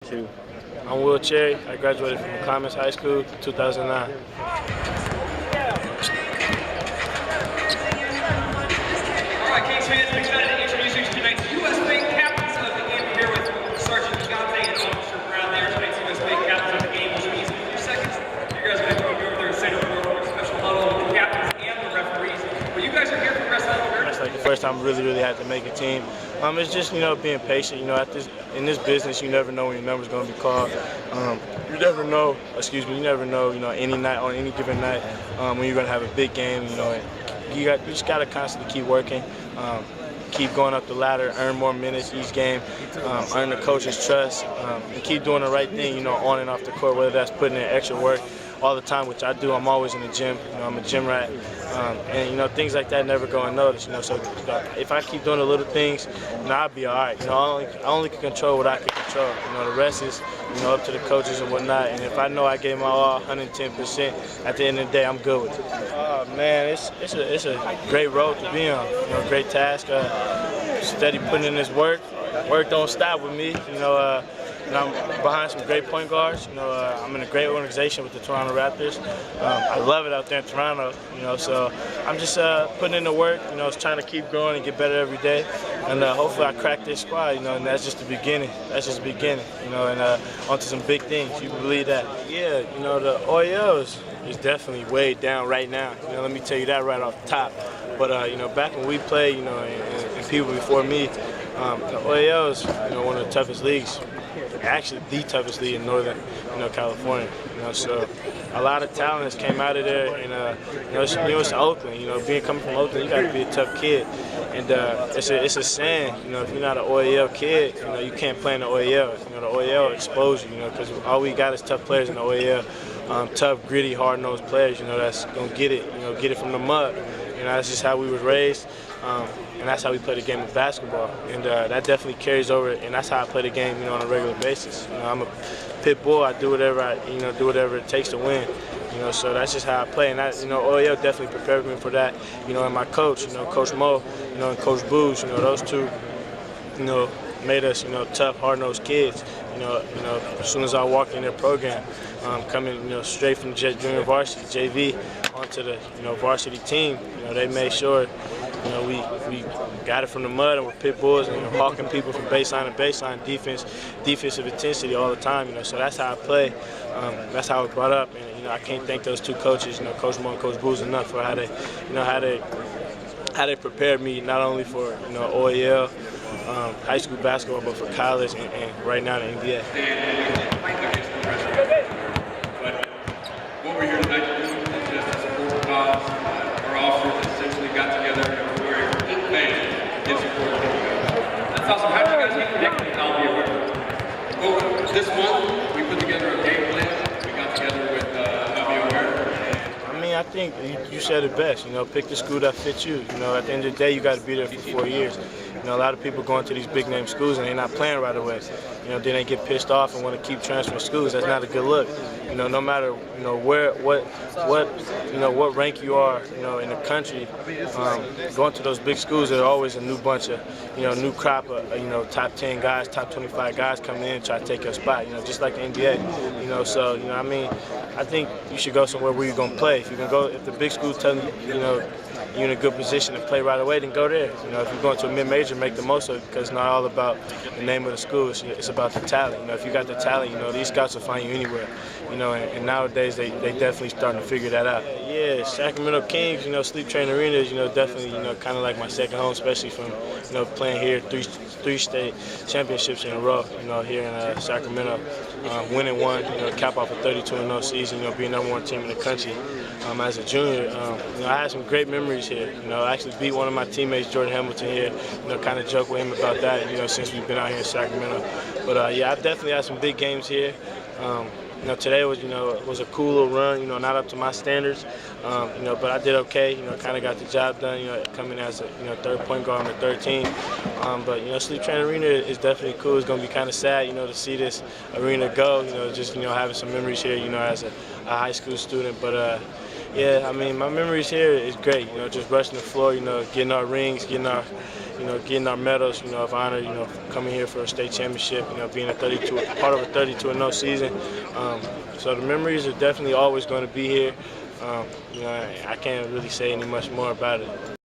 to? I'm Will Cherry. I graduated from McClymonds High School, 2009. All right, Kings fans, we're excited to introduce you to tonight's U.S. State captains of the game. Here with Sergeant Deontay and Officer Brown there, tonight's U.S. State captains of the game, which means in a few seconds, you guys are going to go over there and say the word for a special huddle with the captains and the referees. But you guys are here for the rest of the That's like the first time I really had to make a team. It's just, being patient. In this business, you never know when your number's going to be called. You never know, any night, on any given night, when you're going to have a big game, and you just got to constantly keep working, keep going up the ladder, earn more minutes each game, earn the coach's trust, and keep doing the right thing, on and off the court, whether that's putting in extra work all the time, which I do. I'm always in the gym. I'm a gym rat, and things like that never go unnoticed. So if I keep doing the little things, I'll be all right. I only can control what I can control. The rest is up to the coaches and whatnot. And if I know I gave my all, 110%, at the end of the day, I'm good with it. Oh man, it's a great road to be on. Great task. Steady putting in this work. Work don't stop with me. I'm behind some great point guards. I'm in a great organization with the Toronto Raptors. I love it out there in Toronto. So I'm just putting in the work. Trying to keep growing and get better every day. And hopefully I crack this squad. And that's just the beginning. That's just the beginning. And onto some big things. You can believe that. Yeah. The OEL is definitely way down right now. Let me tell you that right off the top. But back when we played, and people before me, the OEL is one of the toughest leagues. Actually, the toughest league in Northern, California. So a lot of talent has came out of there, and it's Oakland. Coming from Oakland, you got to be a tough kid, and it's a saying. If you're not an OEL kid, you can't play in the OEL. The OEL expose you, because all we got is tough players in the OEL, tough, gritty, hard-nosed players. That's gonna get it from the mud. That's just how we was raised. And that's how we play the game of basketball, and that definitely carries over. And that's how I play the game, on a regular basis. I'm a pit bull. I do whatever do whatever it takes to win. So that's just how I play. And that, OEL definitely prepared me for that. And my coach, Coach Mo, and Coach Booz, those two, made us, tough, hard-nosed kids. As soon as I walked in their program, coming, straight from junior varsity, JV, onto the, varsity team, they made sure. We got it from the mud, and we're pit bulls, and hawking people from baseline to baseline, defensive intensity all the time. So that's how I play. That's how I was brought up, and I can't thank those two coaches, Coach Mo and Coach Booz, enough for how they prepared me not only for OEL, high school basketball, but for college and right now the NBA. But what we're here tonight to do is just to support the cause. Our officers essentially got together. That's awesome. How did you guys get connected with all of you? Well, this month we put together a game plan. We got together with I think you said it best. Pick the school that fits you. At the end of the day, you got to be there for 4 years. A lot of people going to these big name schools and they're not playing right away. Then they get pissed off and want to keep transferring schools. That's not a good look. No matter what rank you are, in the country, going to those big schools, there's always a new bunch of, new crop of, top 10 guys, top 25 guys coming in and try to take your spot. Just like the NBA. So I think you should go somewhere where you're gonna play. If the big school tell you, you're in a good position to play right away, then go there. If you're going to a mid-major, make the most of it, because it's not all about the name of the school. It's about the talent. If you got the talent, these scouts will find you anywhere. And nowadays they definitely starting to figure that out. Yeah, Sacramento Kings, Sleep Train Arena is, definitely, kind of like my second home, especially from, playing here three state championships in a row, here in Sacramento, winning one, cap off a 32-0 season, being number one team in the country. As a junior, I had some great memories here. I actually beat one of my teammates, Jordan Hamilton, here. Kind of joke with him about that, since we've been out here in Sacramento. But yeah, I've definitely had some big games here. Today was a cool little run. Not up to my standards, but I did okay. Kind of got the job done. Coming as a third point guard on the third team. But Sleep Train Arena is definitely cool. It's gonna be kind of sad, to see this arena go. Just having some memories here, as a high school student. But Yeah, I mean, my memories here is great. You know, just rushing the floor. You know, getting our rings, getting our medals. You know, of honor. You know, coming here for a state championship. You know, being part of a 32-0 season. So the memories are definitely always going to be here. You know, I can't really say any much more about it.